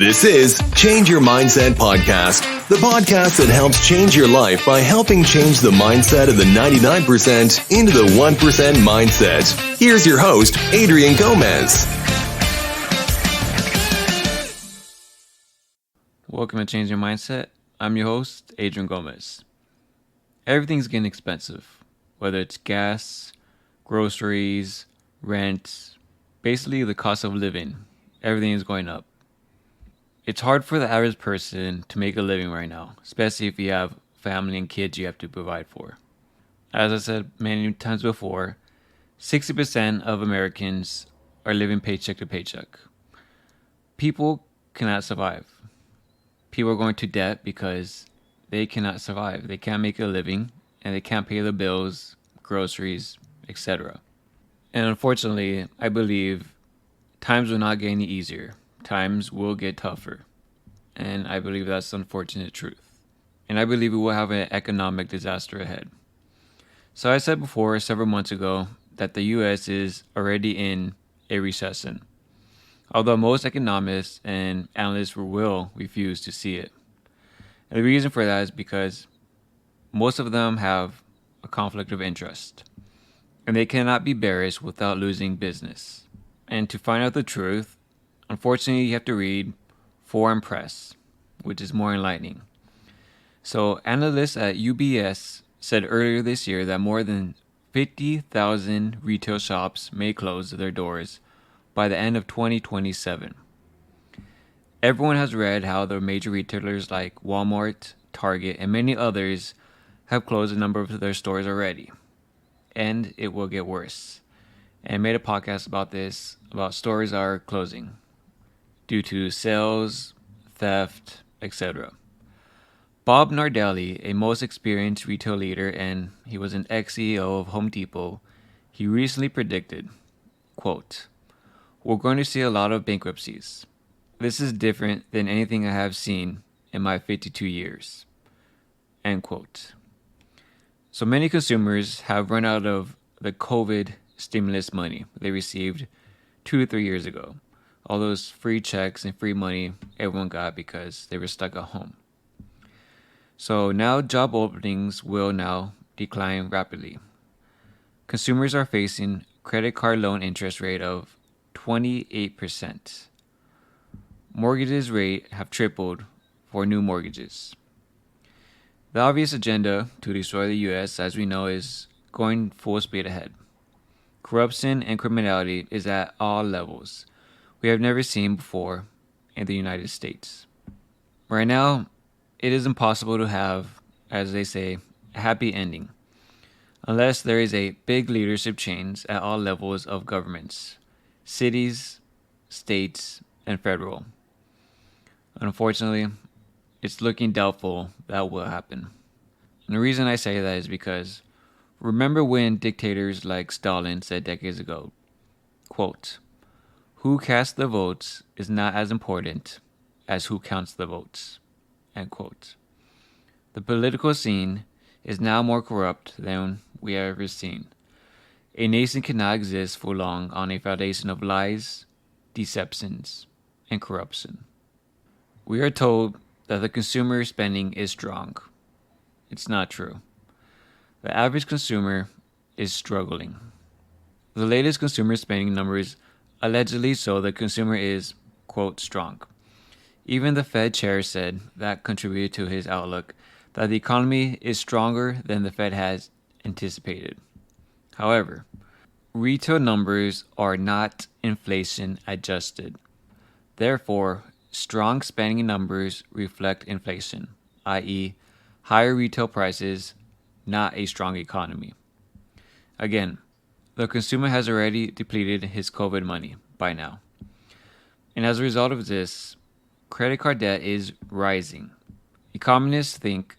This is Change Your Mindset Podcast, the podcast that helps change your life by helping change the mindset of the 99% into the 1% mindset. Here's your host, Adrian Gomez. Welcome to Change Your Mindset. I'm your host, Adrian Gomez. Everything's getting expensive, whether it's gas, groceries, rent, basically the cost of living. Everything is going up. It's hard for the average person to make a living right now, especially if you have family and kids you have to provide for. As I said many times before, 60% of Americans are living paycheck to paycheck. People cannot survive. People are going to debt because they cannot survive. They can't make a living and they can't pay the bills, groceries, etc. And unfortunately, I believe times will not get any easier. Times will get tougher. And I believe that's the unfortunate truth. And I believe we will have an economic disaster ahead. So I said before, several months ago, that the U.S. is already in a recession. Although most economists and analysts will refuse to see it. And the reason for that is because most of them have a conflict of interest. And they cannot be bearish without losing business. And to find out the truth, unfortunately, you have to read foreign press, which is more enlightening. So analysts at UBS said earlier this year that more than 50,000 retail shops may close their doors by the end of 2027. Everyone has read how the major retailers like Walmart, Target, and many others have closed a number of their stores already. And it will get worse. And I made a podcast about this, about stores are closing due to sales, theft, etc. Bob Nardelli, a most experienced retail leader, and he was an ex-CEO of Home Depot, he recently predicted, quote, "We're going to see a lot of bankruptcies. This is different than anything I have seen in my 52 years." End quote. So many consumers have run out of the COVID stimulus money they received 2 to 3 years ago. All those free checks and free money everyone got because they were stuck at home. So now job openings will now decline rapidly. Consumers are facing credit card loan interest rate of 28%. Mortgages rate have tripled for new mortgages. The obvious agenda to destroy the U.S., as we know, is going full speed ahead. Corruption and criminality is at all levels we have never seen before in the United States. Right now, it is impossible to have, as they say, a happy ending, unless there is a big leadership change at all levels of governments, cities, states, and federal. Unfortunately, it's looking doubtful that will happen. And the reason I say that is because remember when dictators like Stalin said decades ago, quote, "Who casts the votes is not as important as who counts the votes," end quote. The political scene is now more corrupt than we have ever seen. A nation cannot exist for long on a foundation of lies, deceptions, and corruption. We are told that the consumer spending is strong. It's not true. The average consumer is struggling. The latest consumer spending numbers allegedly show the consumer is, quote, strong. Even the Fed chair said that contributed to his outlook that the economy is stronger than the Fed has anticipated. However, retail numbers are not inflation adjusted. Therefore, strong spending numbers reflect inflation, i.e., higher retail prices, not a strong economy. Again, the consumer has already depleted his COVID money by now. And as a result of this, credit card debt is rising. Economists think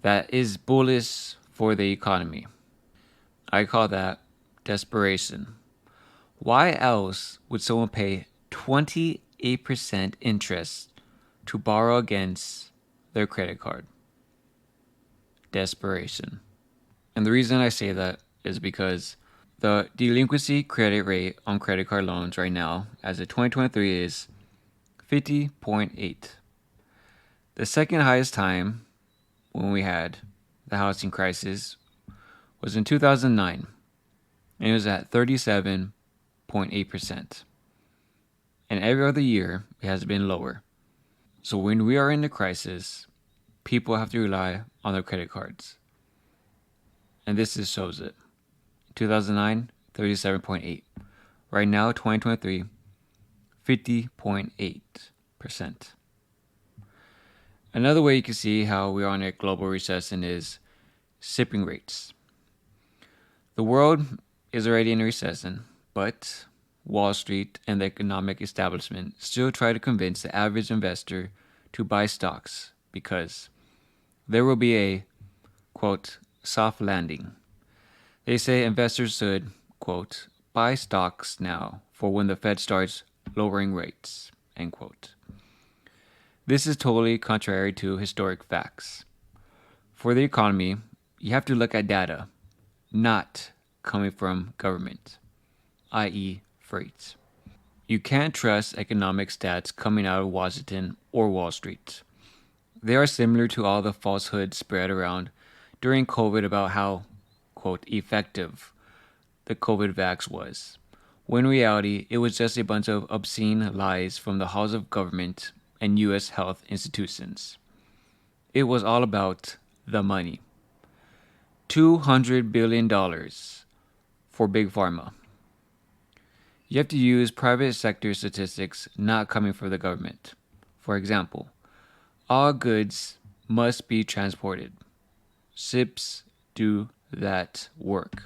that is bullish for the economy. I call that desperation. Why else would someone pay 28% interest to borrow against their credit card? Desperation. And the reason I say that is because the delinquency credit rate on credit card loans right now, as of 2023, is 50.8. The second highest time when we had the housing crisis was in 2009, and it was at 37.8%. And every other year, it has been lower. So when we are in a crisis, people have to rely on their credit cards. And this just shows it. 2009, 37.8. Right now, 2023, 50.8%. Another way you can see how we are in a global recession is shipping rates. The world is already in a recession, but Wall Street and the economic establishment still try to convince the average investor to buy stocks because there will be a, quote, soft landing. They say investors should, quote, buy stocks now for when the Fed starts lowering rates, end quote. This is totally contrary to historic facts. For the economy, you have to look at data, not coming from government, i.e., freight. You can't trust economic stats coming out of Washington or Wall Street. They are similar to all the falsehoods spread around during COVID about how, quote, effective the COVID vax was, when in reality it was just a bunch of obscene lies from the halls of government and U.S. health institutions. It was all about the money. $200 billion for Big Pharma. You have to use private sector statistics not coming from the government. For example, all goods must be transported. Ships do that work.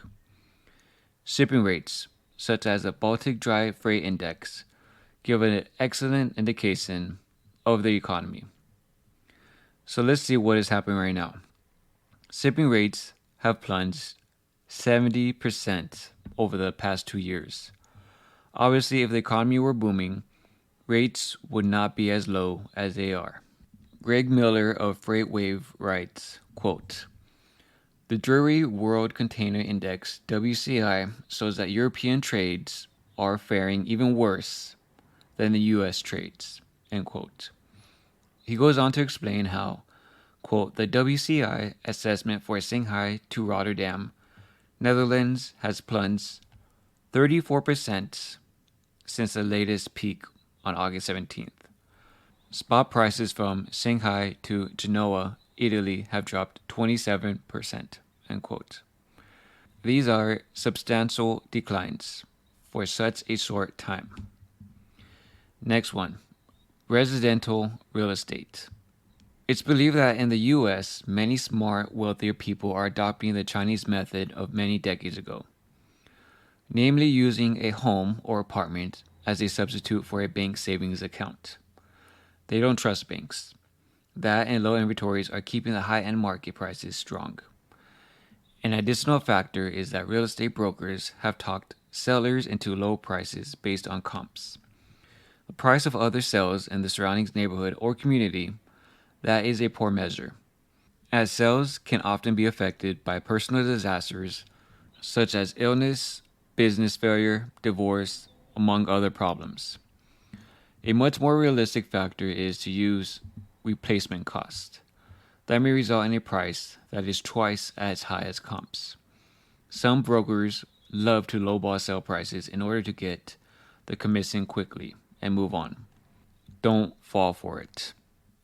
Shipping rates, such as the Baltic Dry Freight Index, give an excellent indication of the economy. So let's see what is happening right now. Shipping rates have plunged 70% over the past 2 years. Obviously, if the economy were booming, rates would not be as low as they are. Greg Miller of FreightWave writes, quote, the Drewry World Container Index, WCI, shows that European trades are faring even worse than the U.S. trades, end quote. He goes on to explain how, quote, the WCI assessment for Shanghai to Rotterdam, Netherlands has plunged 34% since the latest peak on August 17th. Spot prices from Shanghai to Genoa, Italy have dropped 27%, end quote. These are substantial declines for such a short time. Next one, residential real estate. It's believed that in the U.S., many smart, wealthier people are adopting the Chinese method of many decades ago, namely using a home or apartment as a substitute for a bank savings account. They don't trust banks. That and low inventories are keeping the high-end market prices strong. An additional factor is that real estate brokers have talked sellers into low prices based on comps. The price of other sales in the surrounding neighborhood or community, that is a poor measure, as sales can often be affected by personal disasters such as illness, business failure, divorce, among other problems. A much more realistic factor is to use replacement cost. That may result in a price that is twice as high as comps. Some brokers love to lowball sell prices in order to get the commission quickly and move on. Don't fall for it.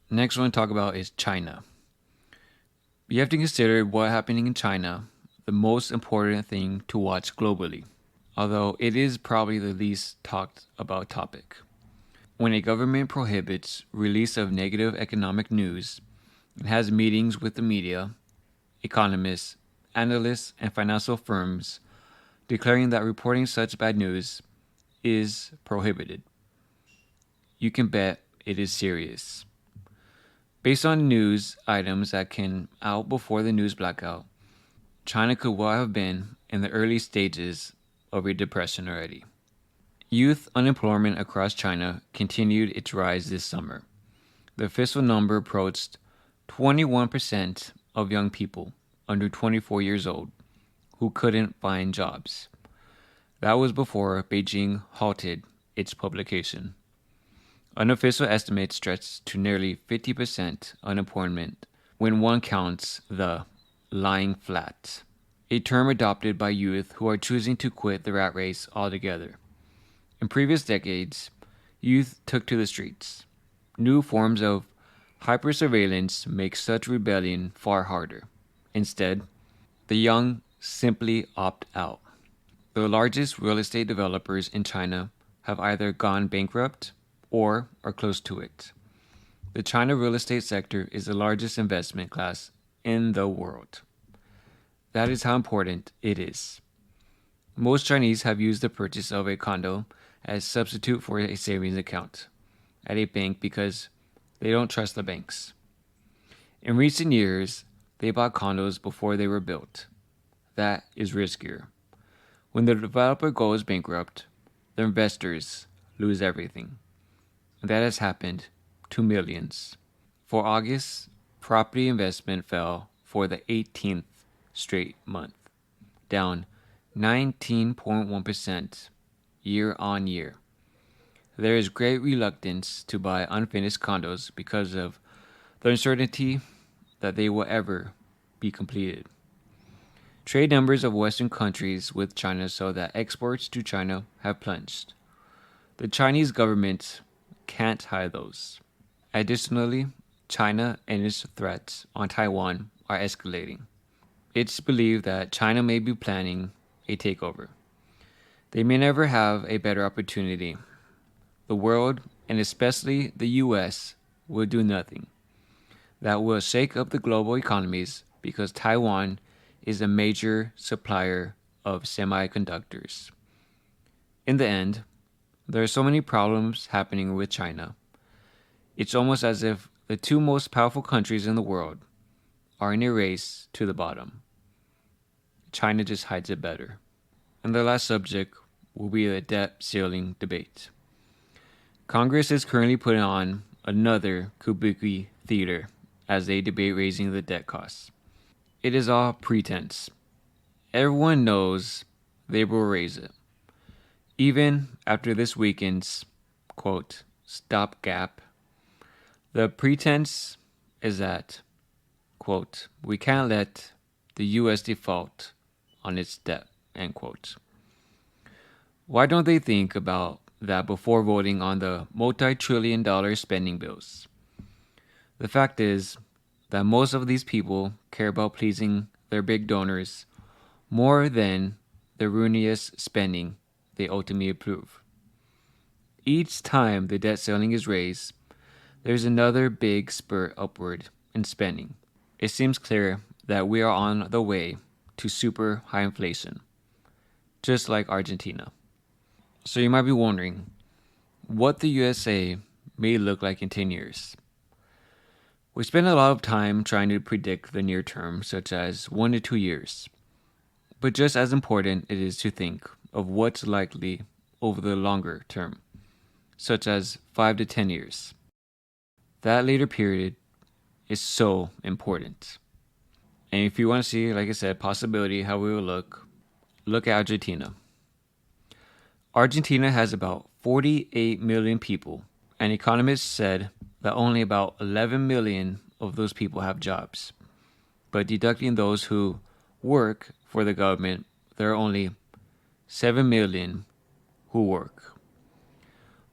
Next one to talk about is China. You have to consider what's happening in China the most important thing to watch globally, although it is probably the least talked about topic. When a government prohibits release of negative economic news and has meetings with the media, economists, analysts, and financial firms declaring that reporting such bad news is prohibited, you can bet it is serious. Based on news items that came out before the news blackout, China could well have been in the early stages of a depression already. Youth unemployment across China continued its rise this summer. The official number approached 21% of young people under 24 years old who couldn't find jobs. That was before Beijing halted its publication. Unofficial estimates stretch to nearly 50% unemployment when one counts the lying flat, a term adopted by youth who are choosing to quit the rat race altogether. In previous decades, youth took to the streets. New forms of hypersurveillance make such rebellion far harder. Instead, the young simply opt out. The largest real estate developers in China have either gone bankrupt or are close to it. The China real estate sector is the largest investment class in the world. That is how important it is. Most Chinese have used the purchase of a condo as substitute for a savings account at a bank because they don't trust the banks. In recent years, they bought condos before they were built. That is riskier. When the developer goes bankrupt, the investors lose everything. That has happened to millions. For August, property investment fell for the 18th straight month, down 19.1% year on year. There is great reluctance to buy unfinished condos because of the uncertainty that they will ever be completed. Trade numbers of Western countries with China show that exports to China have plunged. The Chinese government can't hide those. Additionally, China and its threats on Taiwan are escalating. It's believed that China may be planning a takeover. They may never have a better opportunity. The world, and especially the US, will do nothing. That will shake up the global economies because Taiwan is a major supplier of semiconductors. In the end, there are so many problems happening with China. It's almost as if the two most powerful countries in the world are in a race to the bottom. China just hides it better. And the last subject will be the debt ceiling debate. Congress is currently putting on another kabuki theater as they debate raising the debt costs. It is all pretense. Everyone knows they will raise it. Even after this weekend's, quote, stopgap, the pretense is that, quote, we can't let the U.S. default on its debt, end quote. Why don't they think about that before voting on the multi-trillion-dollar spending bills? The fact is that most of these people care about pleasing their big donors more than the ruinous spending they ultimately approve. Each time the debt ceiling is raised, there's another big spurt upward in spending. It seems clear that we are on the way to super high inflation, just like Argentina. So you might be wondering what the USA may look like in 10 years. We spend a lot of time trying to predict the near term, such as 1 to 2 years. But just as important it is to think of what's likely over the longer term, such as 5 to 10 years. That later period is so important. And if you want to see, like I said, possibility, how we will look at Argentina. Argentina has about 48 million people, and economists said that only about 11 million of those people have jobs. But deducting those who work for the government, there are only 7 million who work.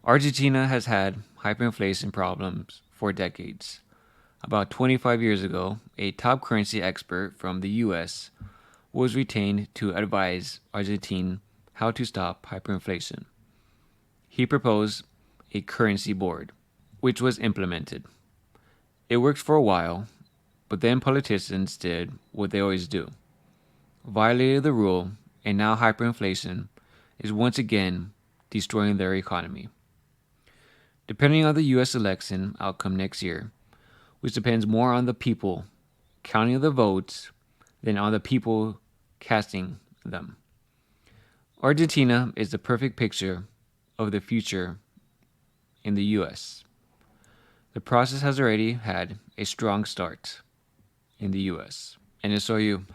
Argentina has had hyperinflation problems for decades. About 25 years ago, a top currency expert from the US was retained to advise Argentina how to stop hyperinflation. He proposed a currency board, which was implemented. It worked for a while, but then politicians did what they always do, violated the rule, and now hyperinflation is once again destroying their economy. Depending on the US election outcome next year, which depends more on the people counting the votes than on the people casting them. Argentina is the perfect picture of the future in the US. The process has already had a strong start in the US. And to show you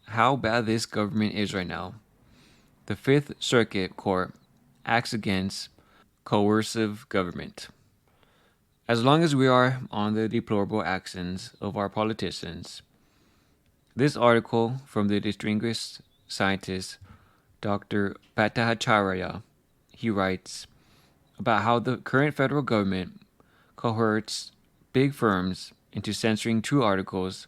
how bad this government is right now, the Fifth Circuit Court acts against coercive government. as long as we are on the deplorable actions of our politicians, this article from the distinguished scientist Dr. Bhattacharya, he writes about how the current federal government coerces big firms into censoring true articles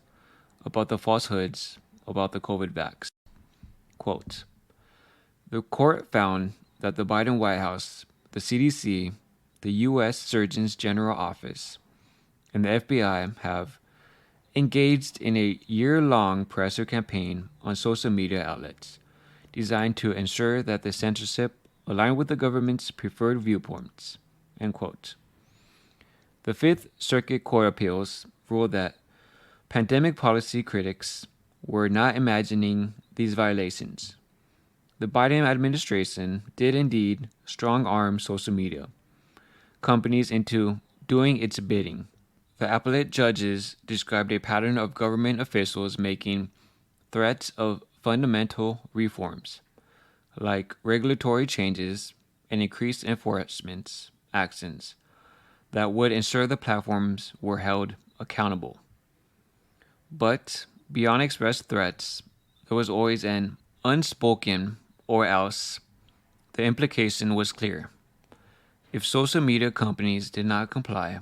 about the falsehoods about the COVID vax. Quote, the court found that the Biden White House, the CDC, the U.S. Surgeon General Office, and the FBI have engaged in a year-long pressure campaign on social media outlets designed to ensure that the censorship aligned with the government's preferred viewpoints. End quote. The Fifth Circuit Court of Appeals ruled that pandemic policy critics were not imagining these violations. The Biden administration did indeed strong-arm social media companies into doing its bidding. The appellate judges described a pattern of government officials making threats of fundamental reforms, like regulatory changes and increased enforcement actions that would ensure the platforms were held accountable. But beyond expressed threats, there was always an unspoken or else. The implication was clear. If social media companies did not comply,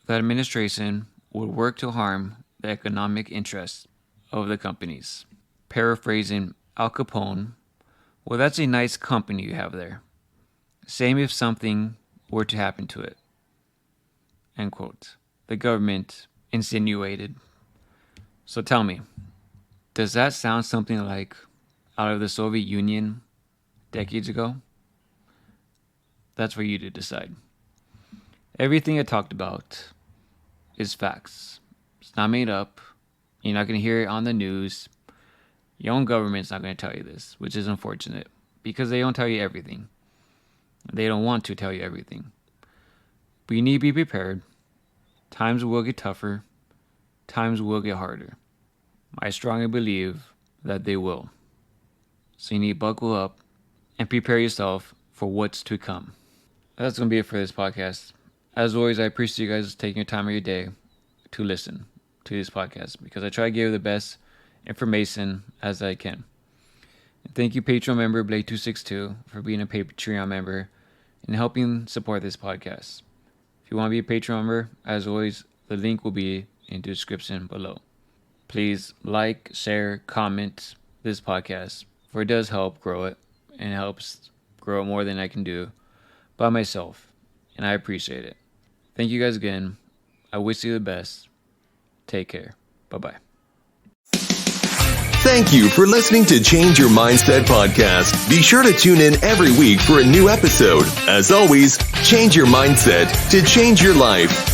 the administration would work to harm the economic interests of the companies. Paraphrasing Al Capone, well, that's a nice company you have there. Same if something were to happen to it. End quote. The government insinuated. So tell me, does that sound something like out of the Soviet Union decades ago? That's for you to decide. Everything I talked about is facts. It's not made up. You're not going to hear it on the news. Your own government's not going to tell you this, which is unfortunate because they don't tell you everything. They don't want to tell you everything. But you need to be prepared. Times will get tougher. Times will get harder. I strongly believe that they will. So you need to buckle up and prepare yourself for what's to come. That's going to be it for this podcast. As always, I appreciate you guys taking your time of your day to listen to this podcast because I try to give you the best information as I can. And thank you, Patron member Blake262, for being a Patreon member and helping support this podcast. If you want to be a Patreon member, as always, the link will be in the description below. Please like, share, comment this podcast, for it does help grow it and helps grow it more than I can do by myself, and I appreciate it. Thank you guys again. I wish you the best. Take care. Bye-bye. Thank you for listening to Change Your Mindset podcast. Be sure to tune in every week for a new episode. As always, change your mindset to change your life.